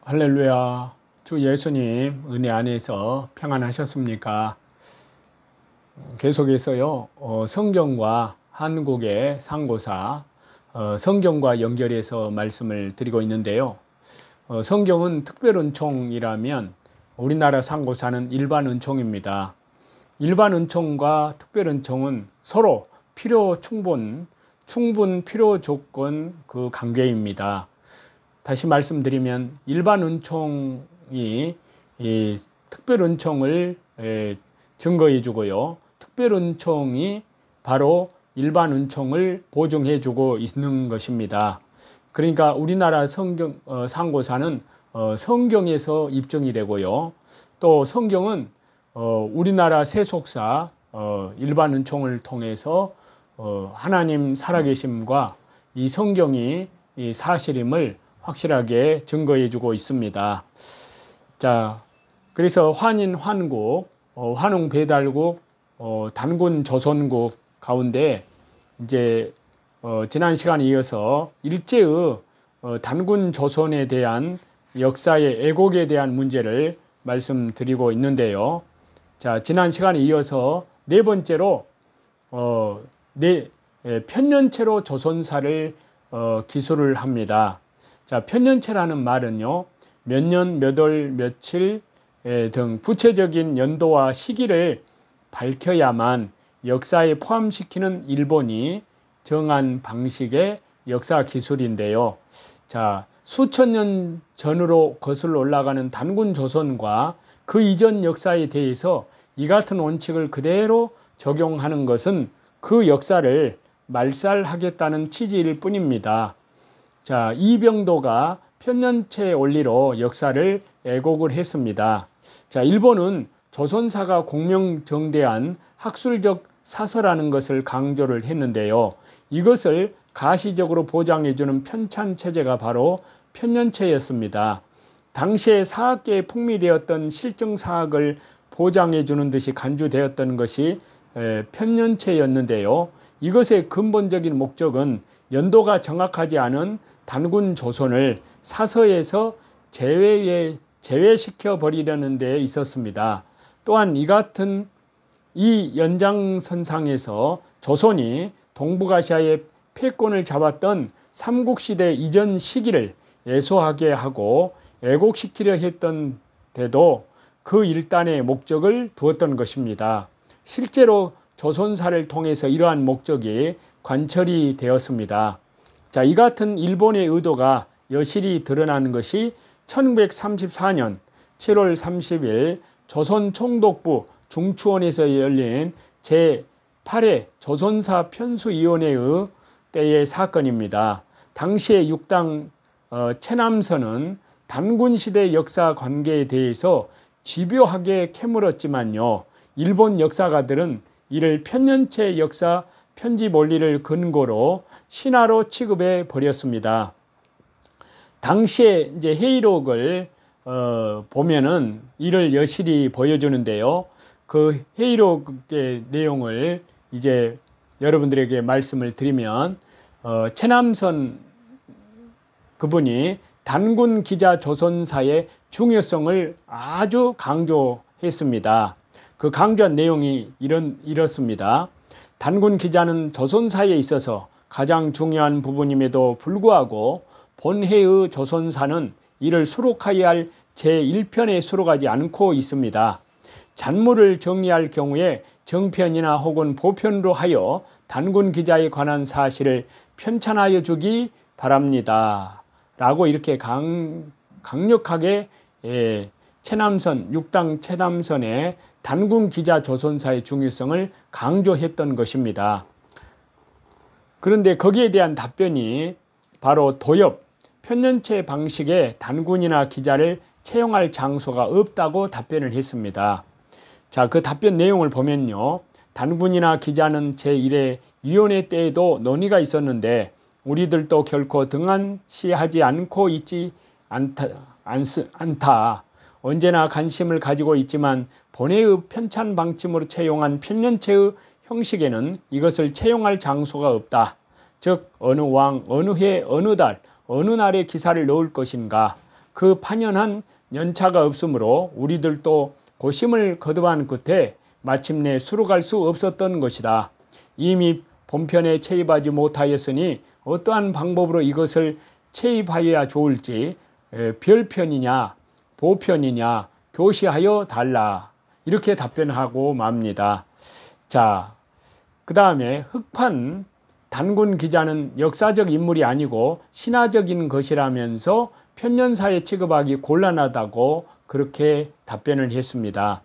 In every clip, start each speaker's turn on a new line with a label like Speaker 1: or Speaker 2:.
Speaker 1: 할렐루야. 주 예수님 은혜 안에서 평안하셨습니까? 계속해서요. 성경과 한국의 상고사, 성경과 연결해서 말씀을 드리고 있는데요. 성경은 특별은총이라면 우리나라 상고사는 일반은총입니다. 일반은총과 특별은총은 서로 충분 필요 조건 그 관계입니다. 다시 말씀드리면 일반 은총이 특별 은총을 증거해 주고요. 특별 은총이 바로 일반 은총을 보증해 주고 있는 것입니다. 그러니까 우리나라 상고사는 성경에서 입증이 되고요. 또 성경은 우리나라 세속사 일반 은총을 통해서 하나님 살아계심과 이 성경이 이 사실임을 확실하게 증거해 주고 있습니다. 자, 그래서 환인, 환국, 환웅 배달국, 단군 조선국 가운데 이제 지난 시간에 이어서 일제의 단군 조선에 대한 역사의 왜곡에 대한 문제를 말씀드리고 있는데요. 자, 지난 시간에 이어서 네 번째로 편년체로 조선사를 기술을 합니다. 자, 편년체라는 말은요, 몇 년, 몇 월, 며칠 등 구체적인 연도와 시기를 밝혀야만 역사에 포함시키는 일본이 정한 방식의 역사 기술인데요. 자, 수천 년 전으로 거슬러 올라가는 단군 조선과 그 이전 역사에 대해서 이 같은 원칙을 그대로 적용하는 것은 그 역사를 말살하겠다는 취지일 뿐입니다. 자, 이병도가 편년체 원리로 역사를 왜곡을 했습니다. 자, 일본은 조선사가 공명정대한 학술적 사서라는 것을 강조를 했는데요. 이것을 가시적으로 보장해주는 편찬체제가 바로 편년체였습니다. 당시에 사학계에 풍미되었던 실증사학을 보장해주는 듯이 간주되었던 것이 편년체였는데요. 이것의 근본적인 목적은 연도가 정확하지 않은 단군 조선을 사서에서 제외시켜 버리려는 데 있었습니다. 또한 이 같은 이 연장선상에서 조선이 동북아시아의 패권을 잡았던 삼국시대 이전 시기를 애소하게 하고 왜곡시키려 했던 데도 그 일단의 목적을 두었던 것입니다. 실제로 조선사를 통해서 이러한 목적이 관철이 되었습니다. 자, 이 같은 일본의 의도가 여실히 드러나는 것이 1934년 7월 30일 조선 총독부 중추원에서 열린 제8회 조선사 편수위원회의 때의 사건입니다. 당시의 육당 최남선은 단군시대 역사 관계에 대해서 집요하게 캐물었지만요. 일본 역사가들은 이를 편년체 역사 편집 원리를 근거로 신화로 취급해 버렸습니다. 당시에 이제 회의록을 보면은 이를 여실히 보여주는데요. 그 회의록의 내용을 이제 여러분들에게 말씀을 드리면 최남선 그분이 단군 기자 조선사의 중요성을 아주 강조했습니다. 그 강조한 내용이 이렇습니다. 단군 기자는 조선사에 있어서 가장 중요한 부분임에도 불구하고 본해의 조선사는 이를 수록하여야 할 제1편에 수록하지 않고 있습니다. 잔물을 정리할 경우에 정편이나 혹은 보편으로 하여 단군 기자에 관한 사실을 편찬하여 주기 바랍니다. 라고 이렇게 강력하게 최남선, 육당 최남선의 단군 기자 조선사의 중요성을 강조했던 것입니다. 그런데 거기에 대한 답변이 바로 도엽, 편년체 방식의 단군이나 기자를 채용할 장소가 없다고 답변을 했습니다. 자, 그 답변 내용을 보면요. 단군이나 기자는 제1회 위원회 때에도 논의가 있었는데 우리들도 결코 등한시하지 않고 있지 않다. 언제나 관심을 가지고 있지만 본회의 편찬 방침으로 채용한 편년체의 형식에는 이것을 채용할 장소가 없다. 즉 어느 왕, 어느 해, 어느 달, 어느 날에 기사를 넣을 것인가. 그 파년한 연차가 없으므로 우리들도 고심을 거듭한 끝에 마침내 수록할 수 없었던 것이다. 이미 본편에 체입하지 못하였으니 어떠한 방법으로 이것을 체입하여야 좋을지 별편이냐 보편이냐 교시하여 달라. 이렇게 답변하고 맙니다. 자, 그 다음에 흑판 단군 기자는 역사적 인물이 아니고 신화적인 것이라면서 편년사에 취급하기 곤란하다고 그렇게 답변을 했습니다.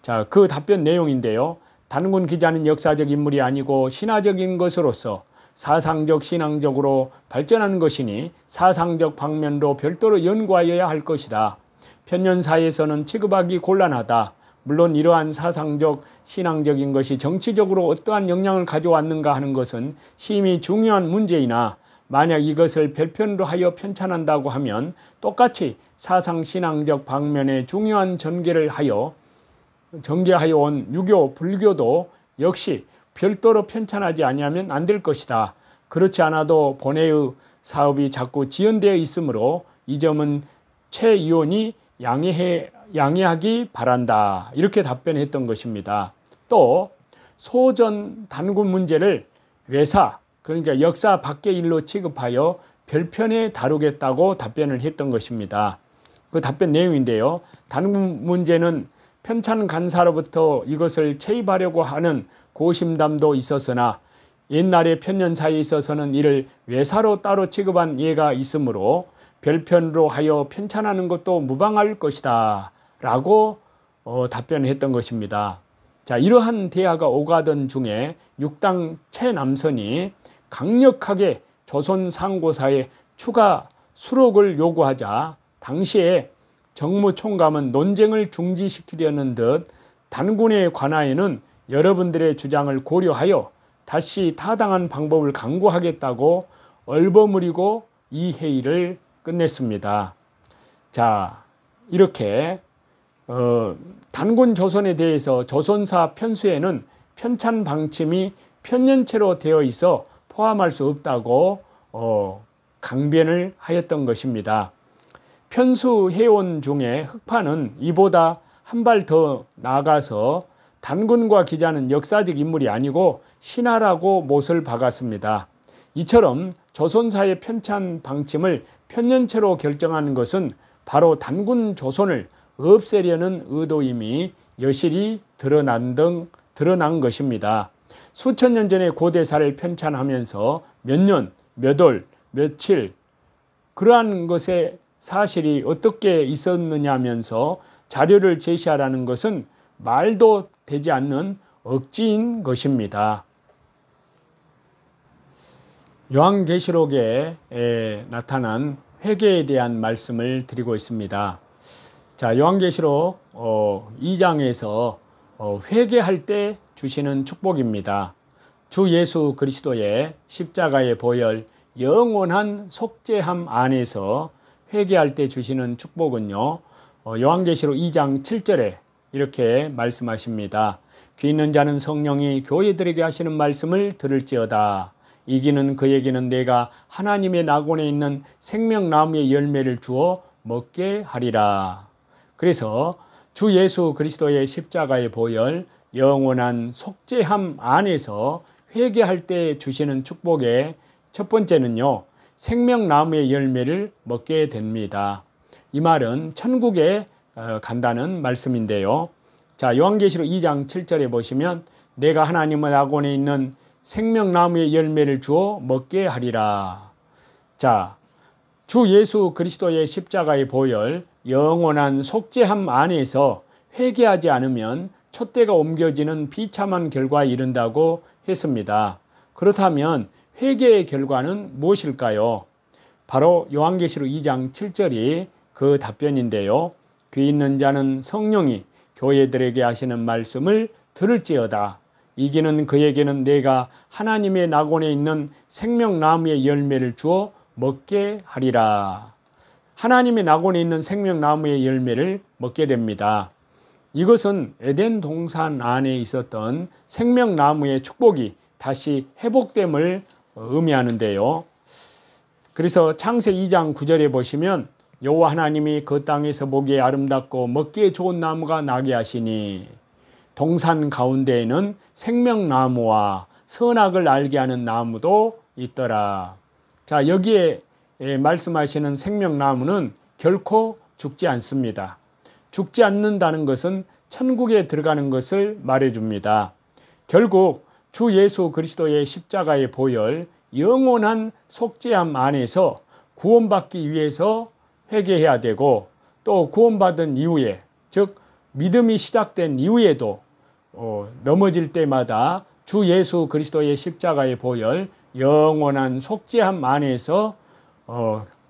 Speaker 1: 자, 그 답변 내용인데요. 단군 기자는 역사적 인물이 아니고 신화적인 것으로서 사상적 신앙적으로 발전한 것이니 사상적 방면으로 별도로 연구하여야 할 것이다. 편년사에서는 취급하기 곤란하다. 물론 이러한 사상적 신앙적인 것이 정치적으로 어떠한 영향을 가져왔는가 하는 것은 심히 중요한 문제이나 만약 이것을 별편으로 하여 편찬한다고 하면 똑같이 사상 신앙적 방면에 중요한 전개하여 온 유교, 불교도 역시 별도로 편찬하지 아니하면 안 될 것이다. 그렇지 않아도 본회의 사업이 자꾸 지연되어 있으므로 이 점은 최 의원이 양해하기 바란다. 이렇게 답변했던 것입니다. 또 소전 단군 문제를 외사, 그러니까 역사 밖의 일로 취급하여 별편에 다루겠다고 답변을 했던 것입니다. 그 답변 내용인데요. 단군 문제는 편찬 간사로부터 이것을 체입하려고 하는 고심담도 있었으나 옛날에 편년사에 있어서는 이를 외사로 따로 취급한 예가 있으므로 별편으로 하여 편찬하는 것도 무방할 것이다 라고 답변했던 것입니다. 자, 이러한 대화가 오가던 중에 육당 최남선이 강력하게 조선 상고사에 추가 수록을 요구하자 당시에 정무총감은 논쟁을 중지시키려는 듯 단군에 관하여는 여러분들의 주장을 고려하여 다시 타당한 방법을 강구하겠다고 얼버무리고 이 회의를 끝냈습니다. 자, 이렇게 단군 조선에 대해서 조선사 편수에는 편찬 방침이 편년체로 되어 있어 포함할 수 없다고 강변을 하였던 것입니다. 편수해온 중에 흑판은 이보다 한 발 더 나아가서 단군과 기자는 역사적 인물이 아니고 신하라고 못을 박았습니다. 이처럼 조선사의 편찬 방침을 편년체로 결정하는 것은 바로 단군 조선을 없애려는 의도임이 여실히 드러난 것입니다. 수천 년 전에 고대사를 편찬하면서 몇 년, 몇 월, 며칠 그러한 것의 사실이 어떻게 있었느냐면서 자료를 제시하라는 것은 말도 되지 않는 억지인 것입니다. 요한계시록에 나타난 회개에 대한 말씀을 드리고 있습니다. 자, 요한계시록 2장에서 회개할 때 주시는 축복입니다. 주 예수 그리스도의 십자가의 보혈 영원한 속죄함 안에서 회개할 때 주시는 축복은요, 요한계시록 2장 7절에 이렇게 말씀하십니다. 귀 있는 자는 성령이 교회들에게 하시는 말씀을 들을지어다. 이기는 그에게는 내가 하나님의 낙원에 있는 생명나무의 열매를 주어 먹게 하리라. 그래서 주 예수 그리스도의 십자가의 보혈 영원한 속죄함 안에서 회개할 때 주시는 축복의 첫 번째는요, 생명나무의 열매를 먹게 됩니다. 이 말은 천국에 간다는 말씀인데요. 자, 요한계시록 2장 7절에 보시면 내가 하나님의 낙원에 있는 생명나무의 열매를 주어 먹게 하리라. 자, 주 예수 그리스도의 십자가의 보혈 영원한 속죄함 안에서 회개하지 않으면 촛대가 옮겨지는 비참한 결과에 이른다고 했습니다. 그렇다면 회개의 결과는 무엇일까요? 바로 요한계시록 2장 7절이 그 답변인데요. 귀 있는 자는 성령이 교회들에게 하시는 말씀을 들을지어다. 이기는 그에게는 내가 하나님의 낙원에 있는 생명나무의 열매를 주어 먹게 하리라. 하나님의 낙원에 있는 생명나무의 열매를 먹게 됩니다. 이것은 에덴 동산 안에 있었던 생명나무의 축복이 다시 회복됨을 의미하는데요. 그래서 창세 2장 9절에 보시면 여호와 하나님이 그 땅에서 보기에 아름답고 먹기에 좋은 나무가 나게 하시니 동산 가운데에는 생명나무와 선악을 알게 하는 나무도 있더라. 자, 여기에 말씀하시는 생명나무는 결코 죽지 않습니다. 죽지 않는다는 것은 천국에 들어가는 것을 말해줍니다. 결국 주 예수 그리스도의 십자가의 보혈, 영원한 속죄함 안에서 구원받기 위해서 회개해야 되고, 또 구원받은 이후에, 즉 믿음이 시작된 이후에도 넘어질 때마다 주 예수 그리스도의 십자가의 보혈, 영원한 속죄함 안에서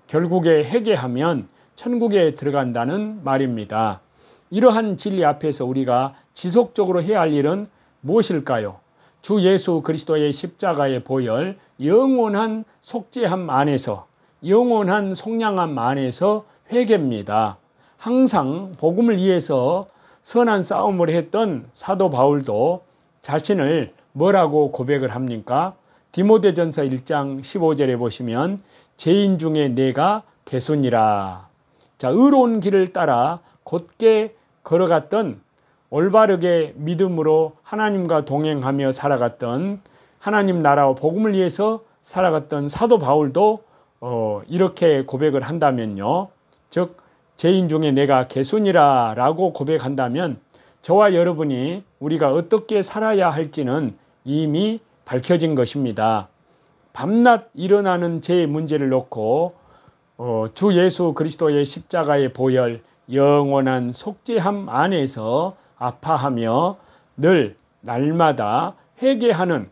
Speaker 1: 결국에 회개하면 천국에 들어간다는 말입니다. 이러한 진리 앞에서 우리가 지속적으로 해야 할 일은 무엇일까요? 주 예수 그리스도의 십자가의 보혈, 영원한 속죄함 안에서, 영원한 속량함 안에서 회개입니다. 항상 복음을 위해서 선한 싸움을 했던 사도 바울도 자신을 뭐라고 고백을 합니까? 디모데전서 1장 15절에 보시면 죄인 중에 내가 개순이라. 자, 의로운 길을 따라 곧게 걸어갔던, 올바르게 믿음으로 하나님과 동행하며 살아갔던, 하나님 나라와 복음을 위해서 살아갔던 사도 바울도 이렇게 고백을 한다면요, 즉 죄인 중에 내가 개순이라 라고 고백한다면 저와 여러분이 우리가 어떻게 살아야 할지는 이미 밝혀진 것입니다. 밤낮 일어나는 죄의 문제를 놓고 주 예수 그리스도의 십자가의 보혈, 영원한 속죄함 안에서 아파하며 늘 날마다 회개하는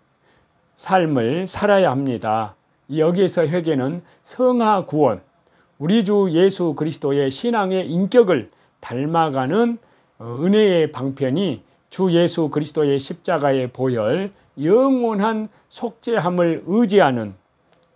Speaker 1: 삶을 살아야 합니다. 여기에서 회개는 성화 구원, 우리 주 예수 그리스도의 신앙의 인격을 닮아가는 은혜의 방편이 주 예수 그리스도의 십자가의 보혈, 영원한 속죄함을 의지하는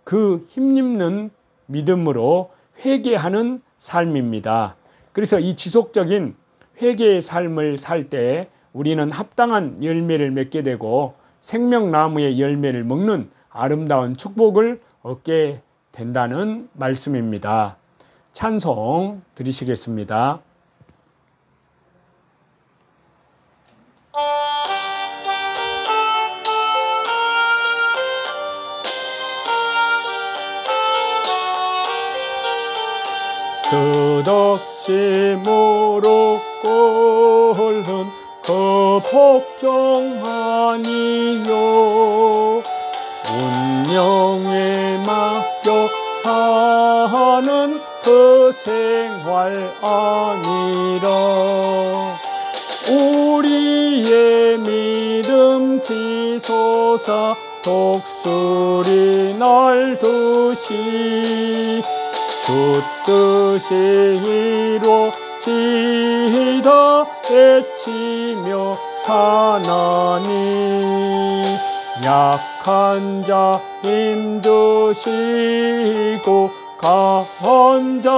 Speaker 1: 그 힘입는 믿음으로 회개하는 삶입니다. 그래서 이 지속적인 회개의 삶을 살 때 우리는 합당한 열매를 맺게 되고 생명나무의 열매를 먹는 아름다운 축복을 얻게 된다는 말씀입니다. 찬송 드리시겠습니다. 끝없이 무릎 꿇는 그 복종 아니요, 운명에 맡겨 사는 그 생활 아니라, 우리의 믿음 지솟아 독수리 날듯이 주 뜻이 이루어지다 외치며 사나니, 약한 자 힘드시고 강한 자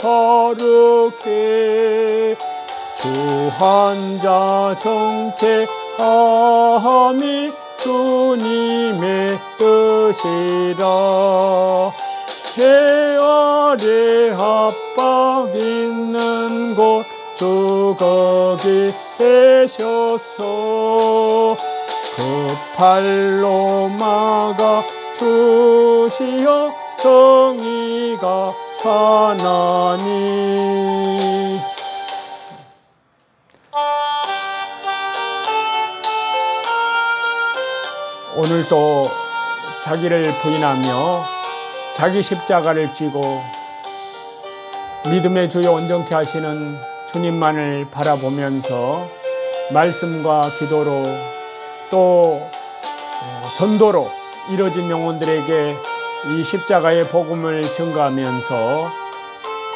Speaker 1: 바르게 주한 자 정케함이 주님의 뜻이라. 해 아래 압박 있는 곳 주 거기 계셔서 그 팔로 막아 주시어 정의가 사나니. 오늘도 자기를 부인하며 자기 십자가를 지고 믿음의 주요 온전케 하시는 주님만을 바라보면서 말씀과 기도로 또 전도로 이뤄진 영혼들에게 이 십자가의 복음을 증거하면서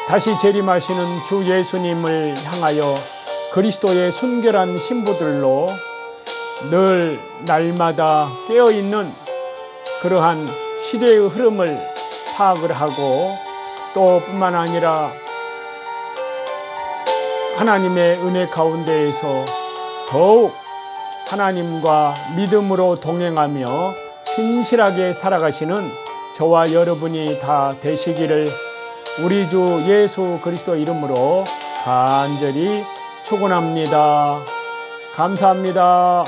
Speaker 1: 다시 재림하시는 주 예수님을 향하여 그리스도의 순결한 신부들로 늘 날마다 깨어있는 그러한 시대의 흐름을 파악을 하고, 또 뿐만 아니라 하나님의 은혜 가운데에서 더욱 하나님과 믿음으로 동행하며 신실하게 살아가시는 저와 여러분이 다 되시기를 우리 주 예수 그리스도 이름으로 간절히 축원합니다. 감사합니다.